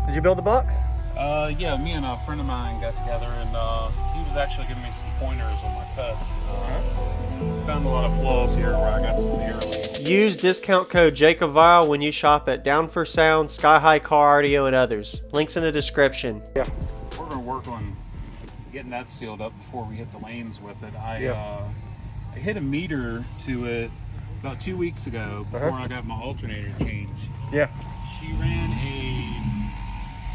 Did you build the box? Yeah, me and a friend of mine got together, and he was actually giving me some pointers on my cuts. Found a lot of flaws here where I got some early. Use discount code JACOBVILE when you shop at Down for Sound, Sky High Car Audio, and others. Links in the description. Yeah. We're going to work on getting that sealed up before we hit the lanes with it. I hit a meter to it about 2 weeks ago before I got my alternator changed. Yeah. She ran a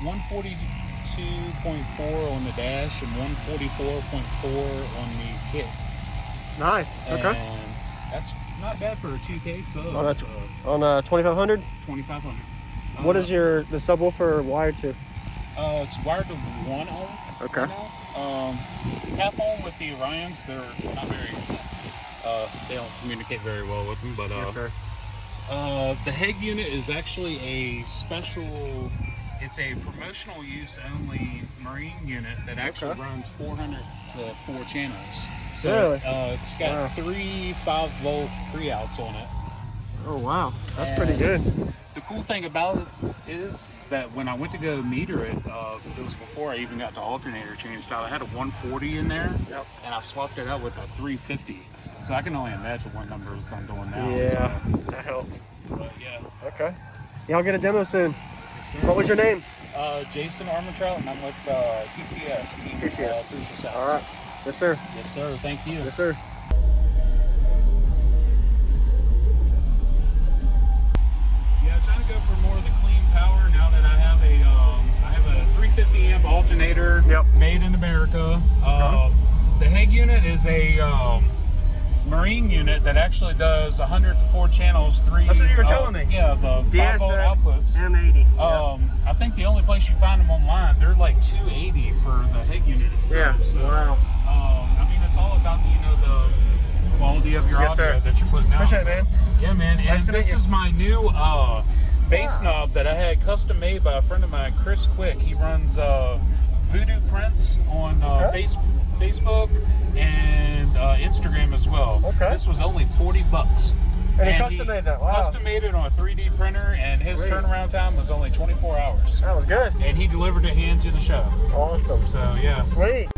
142.4 on the dash and 144.4 on the kit. Nice. Okay. And that's not bad for a 2K sub. Oh, that's on 2500. 2500. What is the subwoofer wired to? It's wired to 1 ohm. Okay. Right now. Half ohm with the Orions. They're not very. They don't communicate very well with them, but yes, sir. The HEG unit is actually a special. It's a promotional use only marine unit that actually runs 400 to 4 channels. So really? It's got 3 5-volt pre-outs on it. Oh wow, that's pretty good. The cool thing about it is that when I went to go meter it, it was before I even got the alternator changed out. I had a 140 in there, and I swapped it out with a 350. So I can only imagine what numbers I'm doing now. Yeah, so. that helps. But yeah. Okay. Yeah, I'll get a demo soon. Yes, sir. What was your name? Jason Armentrout, and I'm with TCS. TCS. Crucial Sounds. All right. Yes, sir. Yes, sir. Thank you. Yes, sir. Yeah, trying to go for more of the clean power now that I have a 350 amp alternator made in America. The HEG unit is a marine unit that actually does 100 to 4 channels. That's what you were telling me. Yeah, the 5-volt outputs. M80. I think the only place you find them online, they're like 280 for the HEG unit itself. Yeah. So, wow. I mean, it's all about the quality of your audio that you're putting out. Appreciate it, man. Yeah, man. And Nice to this meet you. is my new bass knob that I had custom made by a friend of mine, Chris Quick. He runs Voodoo Prints on Facebook and Instagram as well. Okay. This was only $40. And he custom made that. Wow. Custom made it on a 3D printer, and his turnaround time was only 24 hours. That was good. And he delivered it hand to the show. Awesome. So yeah. Sweet.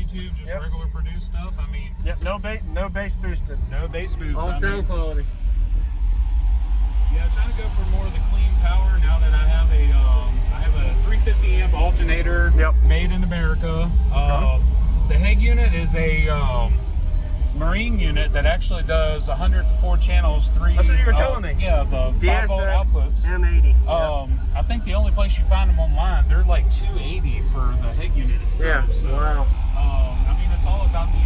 YouTube, just regular produced stuff. I mean, no bass boosted. No bass boost. All sound quality. Yeah, trying to go for more of the clean power now that I have a 350 amp alternator made in America. The head unit is a marine unit that actually does 100 to 4 channels, 3. That's what you were telling me. Yeah, the 5 volt outputs. M80. I think the only place you find them online, they're like 280 for the head unit itself. Yeah. So, Wow. I mean, it's all about the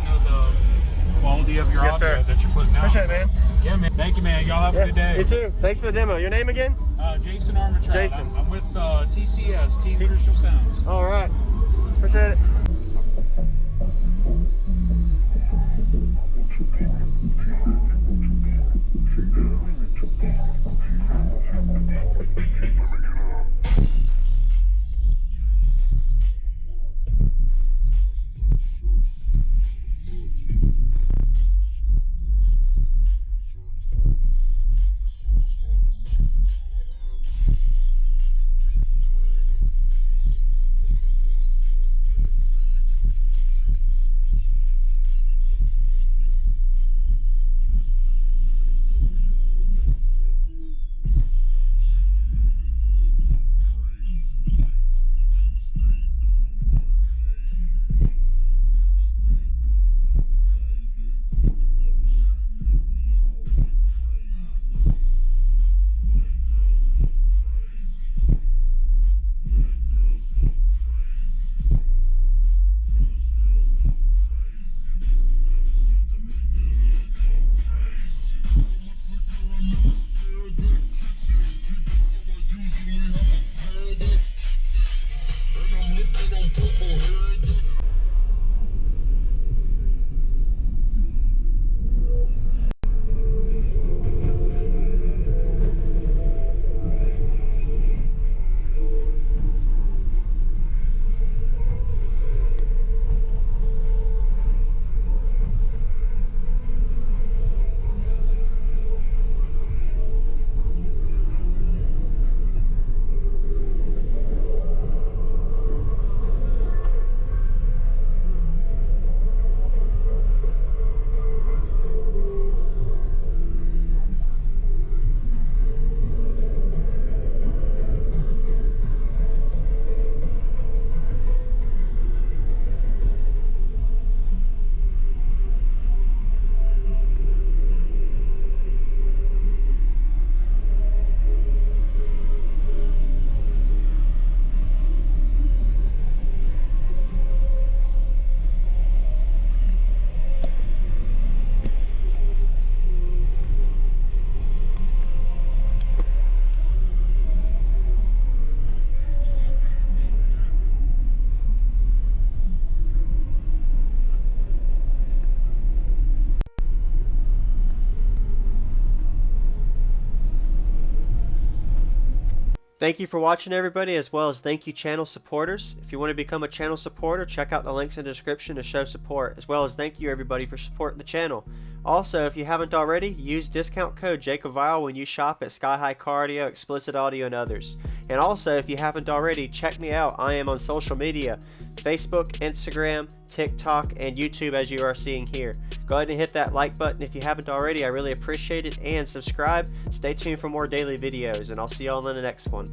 quality of your audio that you're putting out. Appreciate it, man. Yeah, man. Thank you, man. Y'all have a good day. You too. Thanks for the demo. Your name again? Jason Armitage. Jason. I'm with TCS, Team Crucial Sounds. All right. Appreciate it. Thank you for watching, everybody, as well as thank you channel supporters. If you want to become a channel supporter, check out the links in the description to show support, as well as thank you everybody for supporting the channel. Also, if you haven't already, use discount code JACOBVILE when you shop at Sky High Car Audio, Explicit Audio, and others. And also, if you haven't already, check me out. I am on social media, Facebook, Instagram, TikTok, and YouTube, as you are seeing here. Go ahead and hit that like button if you haven't already. I really appreciate it. And subscribe. Stay tuned for more daily videos, and I'll see y'all in the next one.